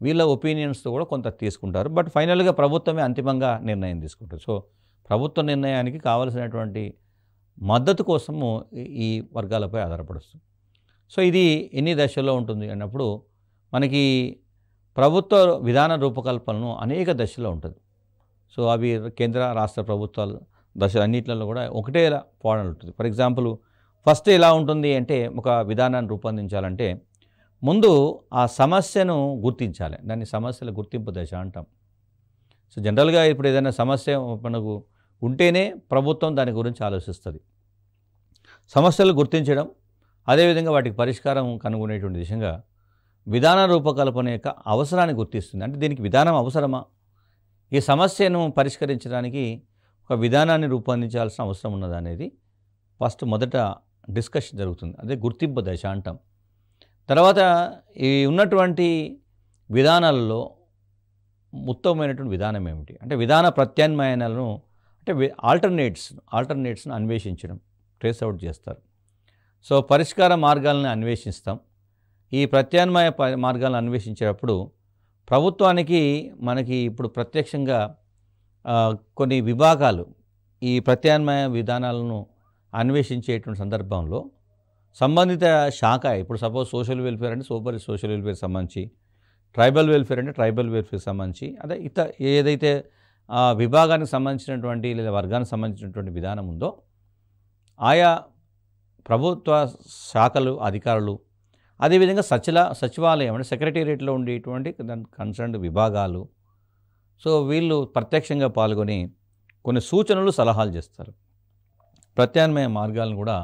వీళ్ళ ఒపీనియన్స్తో కూడా కొంత తీసుకుంటారు. బట్ ఫైనల్గా ప్రభుత్వమే అంతిమంగా నిర్ణయం తీసుకుంటారు. సో ప్రభుత్వ నిర్ణయానికి కావలసినటువంటి మద్దతు కోసము ఈ వర్గాలపై ఆధారపడుతుంది. సో ఇది ఎన్ని దశల్లో ఉంటుంది అన్నప్పుడు మనకి ప్రభుత్వ విధాన రూపకల్పనను అనేక దశల్లో ఉంటుంది. సో అవి కేంద్ర రాష్ట్ర ప్రభుత్వాల దశ అన్నింటిలో కూడా ఒకటే పోవడం ఉంటుంది. ఫర్ ఎగ్జాంపుల్ ఫస్ట్ ఎలా ఉంటుంది అంటే ఒక విధానాన్ని రూపొందించాలంటే ముందు ఆ సమస్యను గుర్తించాలి. దాన్ని సమస్యల గుర్తింపు దశ అంటాం. సో జనరల్గా ఇప్పుడు ఏదైనా సమస్య మనకు ఉంటేనే ప్రభుత్వం దాని గురించి ఆలోచిస్తుంది. సమస్యలు గుర్తించడం, అదేవిధంగా వాటికి పరిష్కారం కనుగొనేటువంటి దిశగా విధాన రూపకల్పన యొక్క అవసరాన్ని గుర్తిస్తుంది. అంటే దీనికి విధానం అవసరమా, ఈ సమస్యను పరిష్కరించడానికి ఒక విధానాన్ని రూపొందించాల్సిన అవసరం ఉన్నదా అనేది ఫస్ట్ మొదట డిస్కషన్ జరుగుతుంది. అదే గుర్తింపు దశ అంటాం. తర్వాత ఈ ఉన్నటువంటి విధానాలలో ఉత్తమమైనటువంటి విధానం ఏమిటి అంటే విధాన ప్రత్యామ్నాయాలను అంటే ఆల్టర్నేట్స్ను అన్వేషించడం, ట్రేస్ అవుట్ చేస్తారు. సో పరిష్కార మార్గాలను అన్వేషిస్తాం. ఈ ప్రత్యామ్నాయ మార్గాలను అన్వేషించేటప్పుడు ప్రభుత్వానికి మనకి ఇప్పుడు ప్రత్యక్షంగా కొన్ని విభాగాలు ఈ ప్రత్యామ్నాయ విధానాలను అన్వేషించేటువంటి సందర్భంలో సంబంధిత శాఖ, ఇప్పుడు సపోజ్ సోషల్ వెల్ఫేర్ అంటే సోషల్ వెల్ఫేర్ సంబంధించి, ట్రైబల్ వెల్ఫేర్ అంటే ట్రైబల్ వెల్ఫేర్ సంబంధించి, అదే ఏదైతే విభాగానికి సంబంధించినటువంటి లేదా వర్గానికి సంబంధించినటువంటి విధానం ఉందో ఆయా ప్రభుత్వ శాఖలు, అధికారులు, అదేవిధంగా సచివాలయం అంటే సెక్రటేరియట్లో ఉండేటువంటి దాని కన్సర్న్డ్ విభాగాలు, సో వీళ్ళు ప్రత్యక్షంగా పాల్గొని కొన్ని సూచనలు సలహాలు చేస్తారు, ప్రత్యామ్నాయ మార్గాలను కూడా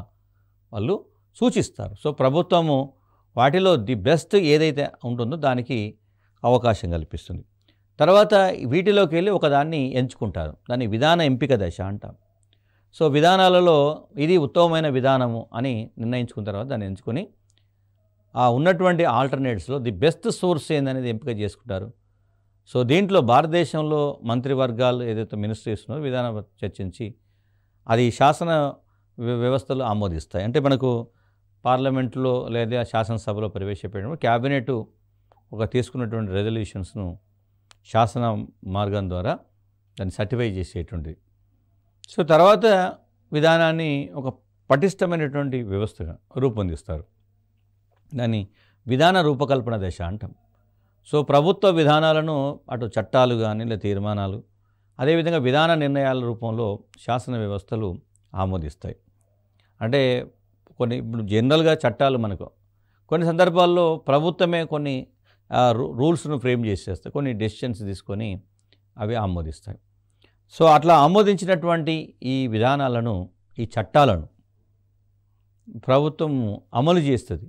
వాళ్ళు సూచిస్తారు. సో ప్రభుత్వము వాటిలో ది బెస్ట్ ఏదైతే ఉంటుందో దానికి అవకాశం కల్పిస్తుంది. తర్వాత వీటిలోకి వెళ్ళి ఒకదాన్ని ఎంచుకుంటారు, దాన్ని విధాన ఎంపిక దశ అంటాం. సో విధానాలలో ఇది ఉత్తమమైన విధానము అని నిర్ణయించుకున్న తర్వాత దాన్ని ఎంచుకొని ఆ ఉన్నటువంటి ఆల్టర్నేట్స్లో ది బెస్ట్ సోర్స్ ఏందనేది ఎంపిక చేసుకుంటారు. సో దీంట్లో భారతదేశంలో మంత్రివర్గాలు ఏదైతే మినిస్ట్రీస్ ఉన్నారో విధానం చర్చించి అది శాసన వ్యవస్థలు ఆమోదిస్తాయి. అంటే మనకు పార్లమెంట్లో లేదా శాసనసభలో ప్రవేశపెట్టడం క్యాబినెట్ ఒక తీసుకున్నటువంటి రెజల్యూషన్స్ను శాసన మార్గం ద్వారా దాన్ని సర్టిఫై చేసేటువంటిది. సో తర్వాత విధానాన్ని ఒక పటిష్టమైనటువంటి వ్యవస్థగా రూపొందిస్తారు, దాన్ని విధాన రూపకల్పన దశ అంటాం. సో ప్రభుత్వ విధానాలను అటు చట్టాలు కానీ లేదా తీర్మానాలు, అదేవిధంగా విధాన నిర్ణయాల రూపంలో శాసన వ్యవస్థలు ఆమోదిస్తాయి. అంటే కొన్ని ఇప్పుడు జనరల్గా చట్టాలు మనకు కొన్ని సందర్భాల్లో ప్రభుత్వమే కొన్ని రూల్స్ను ఫ్రేమ్ చేసేస్తాయి, కొన్ని డెసిషన్స్ తీసుకొని అవి ఆమోదిస్తాయి. సో అట్లా ఆమోదించినటువంటి ఈ విధానాలను, ఈ చట్టాలను ప్రభుత్వం అమలు చేస్తుంది.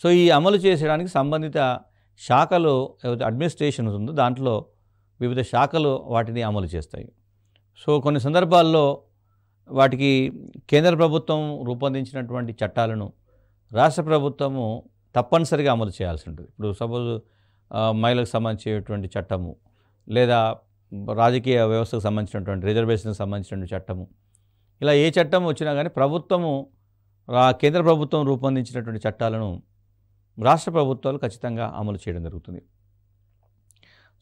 సో ఈ అమలు చేసేయడానికి సంబంధిత శాఖలు ఏదైతే అడ్మినిస్ట్రేషన్ ఉందో దాంట్లో వివిధ శాఖలు వాటిని అమలు చేస్తాయి. సో కొన్ని సందర్భాల్లో వాటికి కేంద్ర ప్రభుత్వం రూపొందించినటువంటి చట్టాలను రాష్ట్ర ప్రభుత్వము తప్పనిసరిగా అమలు చేయాల్సి ఉంటుంది. ఇప్పుడు సపోజ్ మహిళలకు సంబంధించినటువంటి చట్టము, లేదా రాజకీయ వ్యవస్థకు సంబంధించినటువంటి రిజర్వేషన్కి సంబంధించినటువంటి చట్టము, ఇలా ఏ చట్టం వచ్చినా కానీ ప్రభుత్వము కేంద్ర ప్రభుత్వం రూపొందించినటువంటి చట్టాలను రాష్ట్ర ప్రభుత్వాలు ఖచ్చితంగా అమలు చేయడం జరుగుతుంది.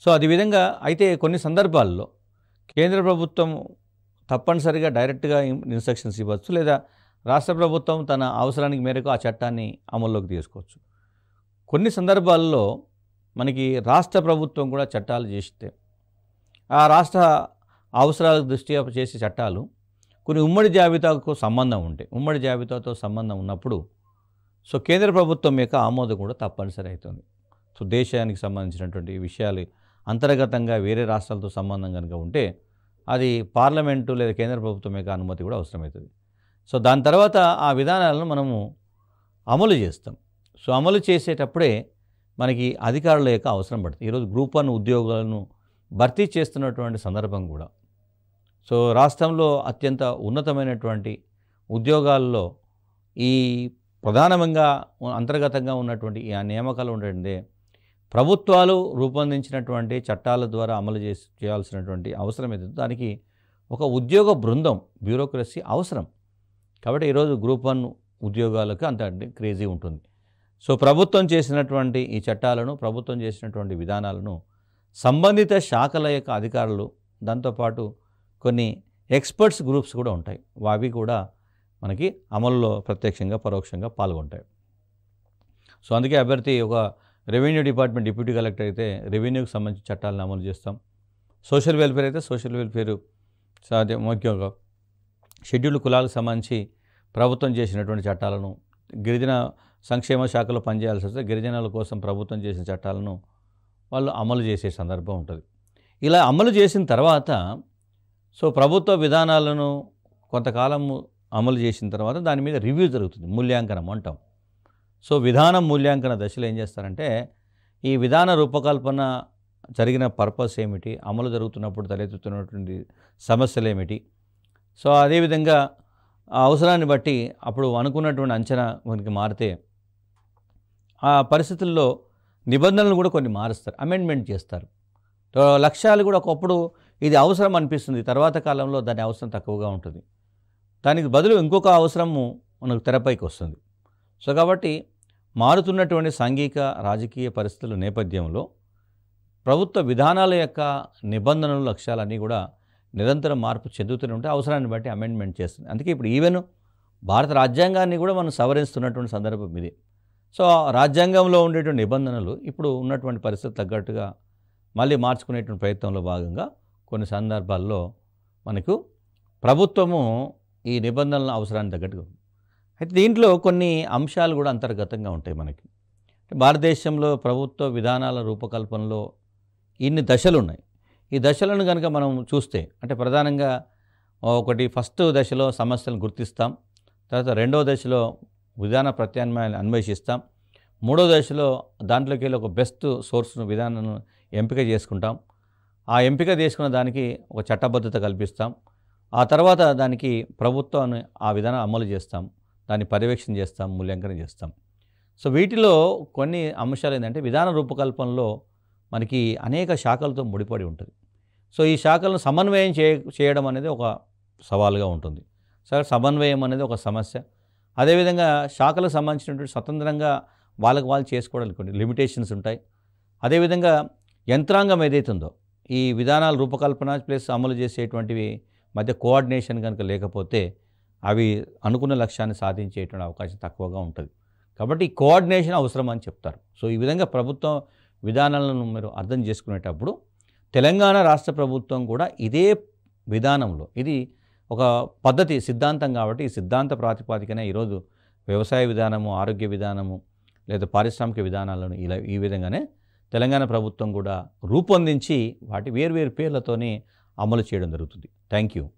సో అది విధంగా అయితే కొన్ని సందర్భాల్లో కేంద్ర ప్రభుత్వం తప్పనిసరిగా డైరెక్ట్గా ఇన్స్ట్రక్షన్స్ ఇవ్వచ్చు, లేదా రాష్ట్ర ప్రభుత్వం తన అవసరానికి మేరకు ఆ చట్టాన్ని అమల్లోకి తీసుకోవచ్చు. కొన్ని సందర్భాల్లో మనకి రాష్ట్ర ప్రభుత్వం కూడా చట్టాలు చేస్తే ఆ రాష్ట్ర అవసరాల దృష్ట్యా చేసే చట్టాలు కొన్ని ఉమ్మడి జాబితాకు సంబంధం ఉంటాయి. ఉమ్మడి జాబితాతో సంబంధం ఉన్నప్పుడు సో కేంద్ర ప్రభుత్వం యొక్క ఆమోదం కూడా తప్పనిసరి అవుతుంది. సో దేశానికి సంబంధించినటువంటి విషయాలు అంతర్గతంగా వేరే రాష్ట్రాలతో సంబంధం కనుక ఉంటే అది పార్లమెంటు లేదా కేంద్ర ప్రభుత్వం యొక్క అనుమతి కూడా అవసరమవుతుంది. సో దాని తర్వాత ఆ విధానాలను మనము అమలు చేస్తాం. సో అమలు చేసేటప్పుడే మనకి అధికారుల యొక్క అవసరం పడుతుంది. ఈరోజు గ్రూప్ 1 ఉద్యోగాలను భర్తీ చేస్తున్నటువంటి సందర్భం కూడా, సో రాష్ట్రంలో అత్యంత ఉన్నతమైనటువంటి ఉద్యోగాల్లో ఈ ప్రధానంగా అంతర్గతంగా ఉన్నటువంటి ఈ నియామకాలు ఉండేదే ప్రభుత్వాలు రూపొందించినటువంటి చట్టాల ద్వారా అమలు చేయాల్సినటువంటి అవసరం ఏదైతే దానికి ఒక ఉద్యోగ బృందం, బ్యూరోక్రసీ అవసరం. కాబట్టి ఈరోజు గ్రూప్ 1 ఉద్యోగాలకు అంత క్రేజీ ఉంటుంది. సో ప్రభుత్వం చేసినటువంటి ఈ చట్టాలను, ప్రభుత్వం చేసినటువంటి విధానాలను సంబంధిత శాఖల యొక్క అధికారులు, దాంతోపాటు కొన్ని ఎక్స్పర్ట్స్ గ్రూప్స్ కూడా ఉంటాయి, అవి కూడా మనకి అమలులో ప్రత్యక్షంగా పరోక్షంగా పాల్గొంటాయి. సో అందుకే అభ్యర్థి ఒక రెవెన్యూ డిపార్ట్మెంట్ డిప్యూటీ కలెక్టర్ అయితే రెవెన్యూకి సంబంధించిన చట్టాలను అమలు చేస్తాం, సోషల్ వెల్ఫేర్ అయితే సోషల్ వెల్ఫేర్, ముఖ్యంగా షెడ్యూల్డ్ కులాలకు సంబంధించి ప్రభుత్వం చేసినటువంటి చట్టాలను, గిరిజన సంక్షేమ శాఖలో పనిచేయాల్సి వస్తే గిరిజనుల కోసం ప్రభుత్వం చేసిన చట్టాలను వాళ్ళు అమలు చేసే సందర్భం ఉంటుంది. ఇలా అమలు చేసిన తర్వాత సో ప్రభుత్వ విధానాలను కొంతకాలం అమలు చేసిన తర్వాత దాని మీద రివ్యూ జరుగుతుంది, మూల్యాంకనం అంటాం. సో విధానం మూల్యాంకన దశలో ఏం చేస్తారంటే ఈ విధాన రూపకల్పన జరిగిన పర్పస్ ఏమిటి, అమలు జరుగుతున్నప్పుడు తలెత్తుతున్నటువంటి సమస్యలు ఏమిటి, సో అదేవిధంగా ఆ అవసరాన్ని బట్టి అప్పుడు అనుకున్నటువంటి అంచనా మనకి మారితే ఆ పరిస్థితుల్లో నిబంధనలు కూడా కొన్ని మారుస్తారు, అమెండ్మెంట్ చేస్తారు. లక్ష్యాలు కూడా ఒకప్పుడు ఇది అవసరం అనిపిస్తుంది, తర్వాత కాలంలో దాని అవసరం తక్కువగా ఉంటుంది, దానికి బదులు ఇంకొక అవసరము మనకు తెరపైకి వస్తుంది. సో కాబట్టి మారుతున్నటువంటి సాంఘిక రాజకీయ పరిస్థితుల నేపథ్యంలో ప్రభుత్వ విధానాల యొక్క నిబంధనలు, లక్ష్యాలన్నీ కూడా నిరంతరం మార్పు చెందుతూనే ఉంటే అవసరాన్ని బట్టి అమెండ్మెంట్ చేస్తుంది. అందుకే ఇప్పుడు ఈవెన్ భారత రాజ్యాంగాన్ని కూడా మనం సవరిస్తున్నటువంటి సందర్భం ఇది. సో రాజ్యాంగంలో ఉండేటువంటి నిబంధనలు ఇప్పుడు ఉన్నటువంటి పరిస్థితి తగ్గట్టుగా మళ్ళీ మార్చుకునేటువంటి ప్రయత్నంలో భాగంగా కొన్ని సందర్భాల్లో మనకు ప్రభుత్వము ఈ నిబంధనల అవసరాన్ని తగ్గట్టుగా. అయితే దీంట్లో కొన్ని అంశాలు కూడా అంతర్గతంగా ఉంటాయి మనకి. భారతదేశంలో ప్రభుత్వ విధానాల రూపకల్పనలో ఇన్ని దశలు ఉన్నాయి. ఈ దశలను కనుక మనం చూస్తే అంటే ప్రధానంగా ఒకటి ఫస్ట్ దశలో సమస్యలను గుర్తిస్తాం. తర్వాత రెండవ దశలో విధాన ప్రత్యామ్నాయాలను అన్వేషిస్తాం. మూడో దశలో దాంట్లోకి వెళ్ళి ఒక బెస్ట్ సోర్స్ను విధానాన్ని ఎంపిక చేసుకుంటాం. ఆ ఎంపిక చేసుకున్న దానికి ఒక చట్టబద్ధత కల్పిస్తాం. ఆ తర్వాత దానికి ప్రభుత్వాన్ని ఆ విధానం అమలు చేస్తాం. దాన్ని పర్యవేక్షణ చేస్తాం, మూల్యాంకనం చేస్తాం. సో వీటిలో కొన్ని అంశాలు ఏంటంటే విధాన రూపకల్పనలో మనకి అనేక శాఖలతో ముడిపడి ఉంటుంది. సో ఈ శాఖలను సమన్వయం చేయడం అనేది ఒక సవాలుగా ఉంటుంది. సో సమన్వయం అనేది ఒక సమస్య. అదేవిధంగా శాఖలకు సంబంధించినటువంటి స్వతంత్రంగా వాళ్ళకు వాళ్ళు చేసుకోవడానికి కొన్ని లిమిటేషన్స్ ఉంటాయి. అదేవిధంగా యంత్రాంగం ఏదైతుందో ఈ విధానాల రూపకల్పన ప్లస్ అమలు చేసేటువంటివి మధ్య కోఆర్డినేషన్ కనుక లేకపోతే అవి అనుకున్న లక్ష్యాన్ని సాధించేటువంటి అవకాశం తక్కువగా ఉంటుంది. కాబట్టి ఈ కోఆర్డినేషన్ అవసరం అని చెప్తారు. సో ఈ విధంగా ప్రభుత్వ విధానాలను మీరు అర్థం చేసుకునేటప్పుడు తెలంగాణ రాష్ట్ర ప్రభుత్వం కూడా ఇదే విధానంలో ఇది ఒక పద్ధతి సిద్ధాంతం కాబట్టి ఈ సిద్ధాంత ప్రాతిపదికన ఈరోజు వ్యవసాయ విధానము, ఆరోగ్య విధానము లేదా పారిశ్రామిక విధానాలను ఈ విధంగానే తెలంగాణ ప్రభుత్వం కూడా రూపొందించి వాటి వేర్వేరు పేర్లతోని అమలు చేయడం జరుగుతుంది. Thank you.